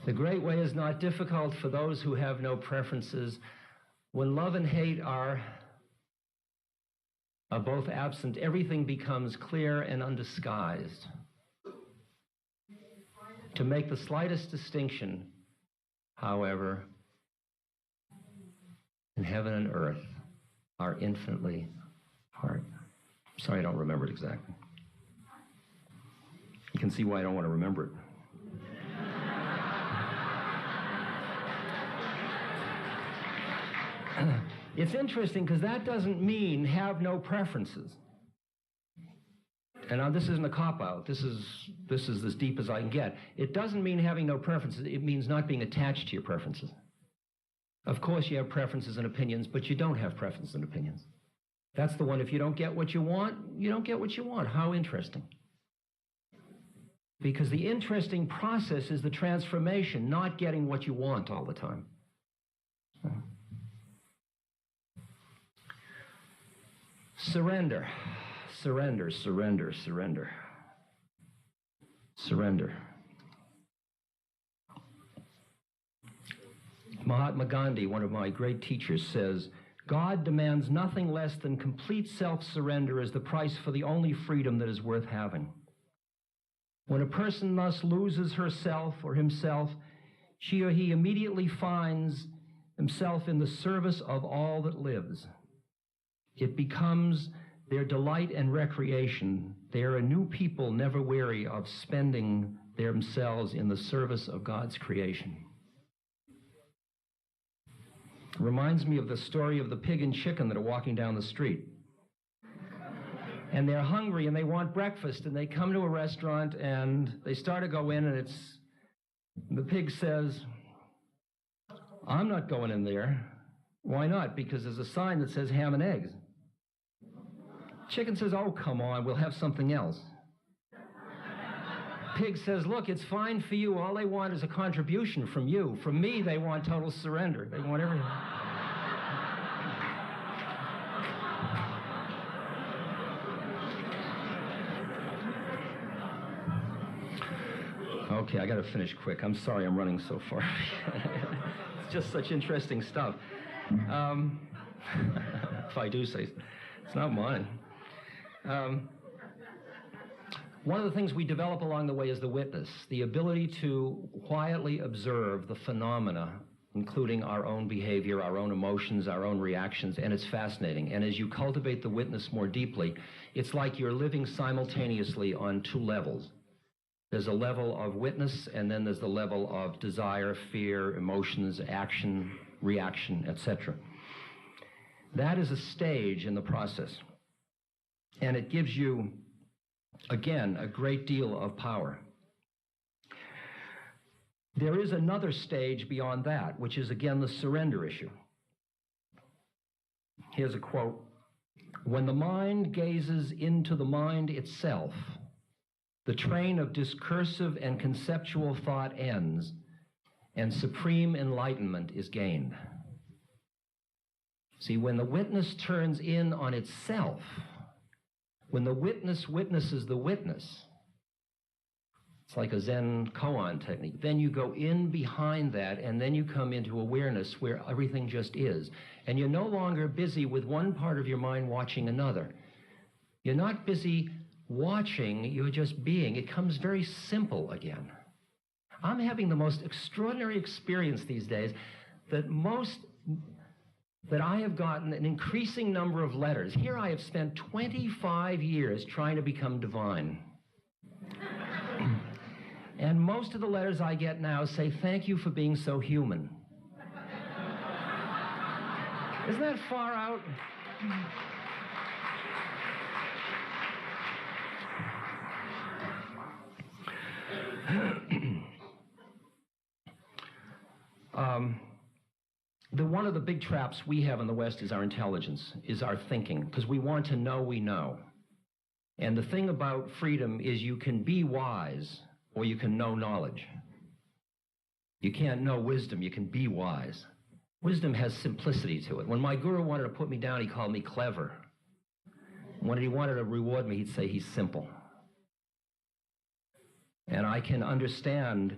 The great way is not difficult for those who have no preferences. When love and hate are both absent, everything becomes clear and undisguised. To make the slightest distinction, however, in heaven and earth are infinitely apart. Sorry, I don't remember it exactly. You can see why I don't want to remember it. It's interesting because that doesn't mean have no preferences. And this isn't a cop-out. This is as deep as I can get. It doesn't mean having no preferences. It means not being attached to your preferences. Of course you have preferences and opinions, but you don't have preferences and opinions. That's the one, if you don't get what you want, you don't get what you want. How interesting. Because the interesting process is the transformation, not getting what you want all the time. Surrender. Surrender, surrender, surrender. Surrender. Mahatma Gandhi, one of my great teachers, says, God demands nothing less than complete self-surrender as the price for the only freedom that is worth having. When a person thus loses herself or himself, she or he immediately finds himself in the service of all that lives. It becomes their delight and recreation. They are a new people never weary of spending themselves in the service of God's creation. It reminds me of the story of the pig and chicken that are walking down the street. And they're hungry and they want breakfast, and they come to a restaurant and they start to go in, and the pig says, I'm not going in there. Why not? Because there's a sign that says ham and eggs. Chicken says, oh, come on, we'll have something else. Pig says, look, it's fine for you. All they want is a contribution from you. From me, they want total surrender. They want everything. Okay, I got to finish quick. I'm sorry I'm running so far. It's just such interesting stuff. If I do say, it's not mine. One of the things we develop along the way is the witness, the ability to quietly observe the phenomena, including our own behavior, our own emotions, our own reactions, and it's fascinating. And as you cultivate the witness more deeply, it's like you're living simultaneously on two levels. There's a level of witness, and then there's the level of desire, fear, emotions, action, reaction, etc. That is a stage in the process. And it gives you, again, a great deal of power. There is another stage beyond that, which is, again, the surrender issue. Here's a quote. When the mind gazes into the mind itself, the train of discursive and conceptual thought ends, and supreme enlightenment is gained. See, when the witness turns in on itself, when the witness witnesses the witness, it's like a Zen koan technique. Then you go in behind that, and then you come into awareness where everything just is. And you're no longer busy with one part of your mind watching another. You're not busy watching, you're just being. It comes very simple again. I'm having the most extraordinary experience these days that I have gotten an increasing number of letters. Here I have spent 25 years trying to become divine. And most of the letters I get now say, thank you for being so human. Isn't that far out? One of the big traps we have in the West is our intelligence, is our thinking, because we want to know we know. And the thing about freedom is you can be wise or you can know knowledge. You can't know wisdom, you can be wise. Wisdom has simplicity to it. When my guru wanted to put me down, he called me clever. When he wanted to reward me, he'd say he's simple. And I can understand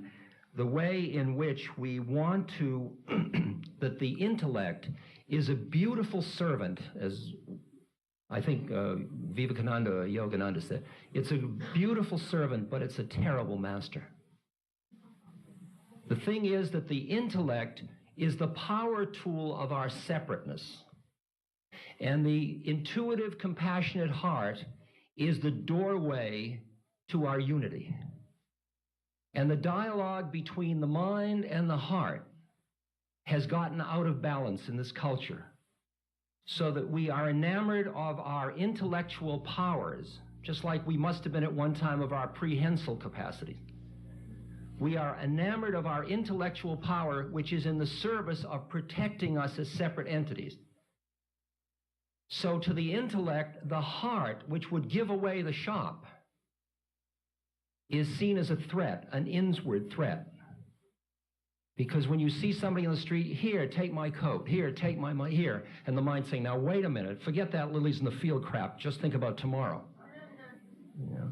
the way in which we want to, that the intellect is a beautiful servant, as I think Vivekananda Yogananda said. It's a beautiful servant, but it's a terrible master. The thing is that the intellect is the power tool of our separateness. And the intuitive, compassionate heart is the doorway to our unity. And the dialogue between the mind and the heart has gotten out of balance in this culture, so that we are enamored of our intellectual powers, just like we must have been at one time of our prehensile capacity. We are enamored of our intellectual power, which is in the service of protecting us as separate entities. So to the intellect, the heart, which would give away the shop, is seen as a threat, an inward threat. Because when you see somebody on the street, here, take my coat, here, take my money, here, and the mind's saying, now wait a minute, forget that lilies in the field crap, just think about tomorrow. Yeah.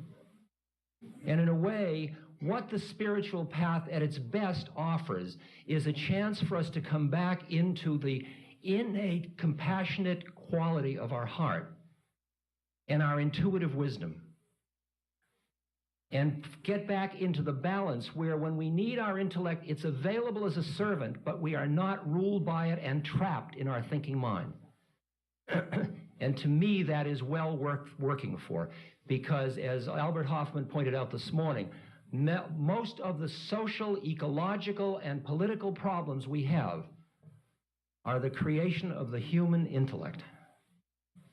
And in a way, what the spiritual path at its best offers is a chance for us to come back into the innate, compassionate quality of our heart and our intuitive wisdom, and get back into the balance where when we need our intellect, it's available as a servant, but we are not ruled by it and trapped in our thinking mind. And to me, that is well worth working for, because as Albert Hoffman pointed out this morning, most of the social, ecological, and political problems we have are the creation of the human intellect,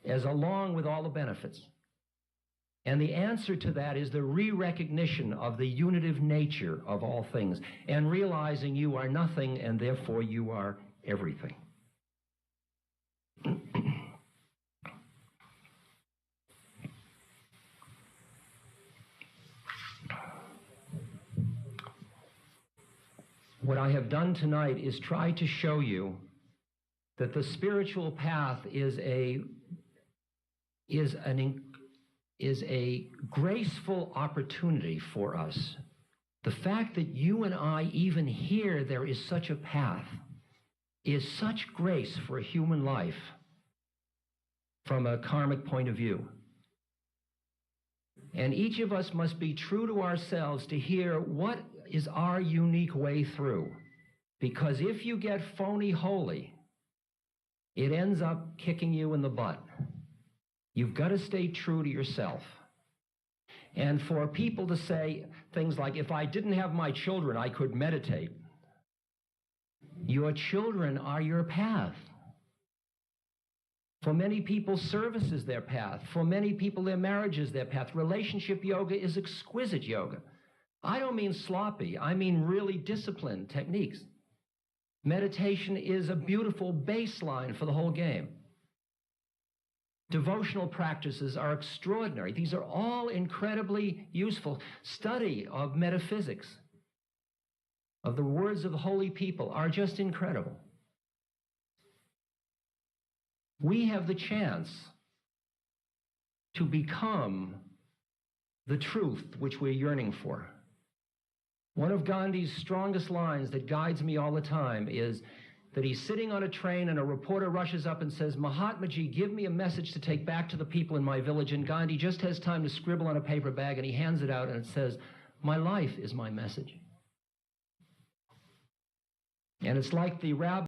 as along with all the benefits. And the answer to that is the re-recognition of the unitive nature of all things, and realizing you are nothing and therefore you are everything. What I have done tonight is try to show you that the spiritual path is a graceful opportunity for us. The fact that you and I even hear there is such a path is such grace for a human life from a karmic point of view. And each of us must be true to ourselves to hear what is our unique way through. Because if you get phony holy, it ends up kicking you in the butt. You've got to stay true to yourself. And for people to say things like, if I didn't have my children, I could meditate. Your children are your path. For many people, service is their path. For many people, their marriage is their path. Relationship yoga is exquisite yoga. I don't mean sloppy. I mean really disciplined techniques. Meditation is a beautiful baseline for the whole game. Devotional practices are extraordinary. These are all incredibly useful. Study of metaphysics, of the words of the holy people, are just incredible. We have the chance to become the truth which we're yearning for. One of Gandhi's strongest lines that guides me all the time is that he's sitting on a train and a reporter rushes up and says, Mahatmaji, give me a message to take back to the people in my village. And Gandhi just has time to scribble on a paper bag, and he hands it out, and it says, my life is my message. And it's like the rabbi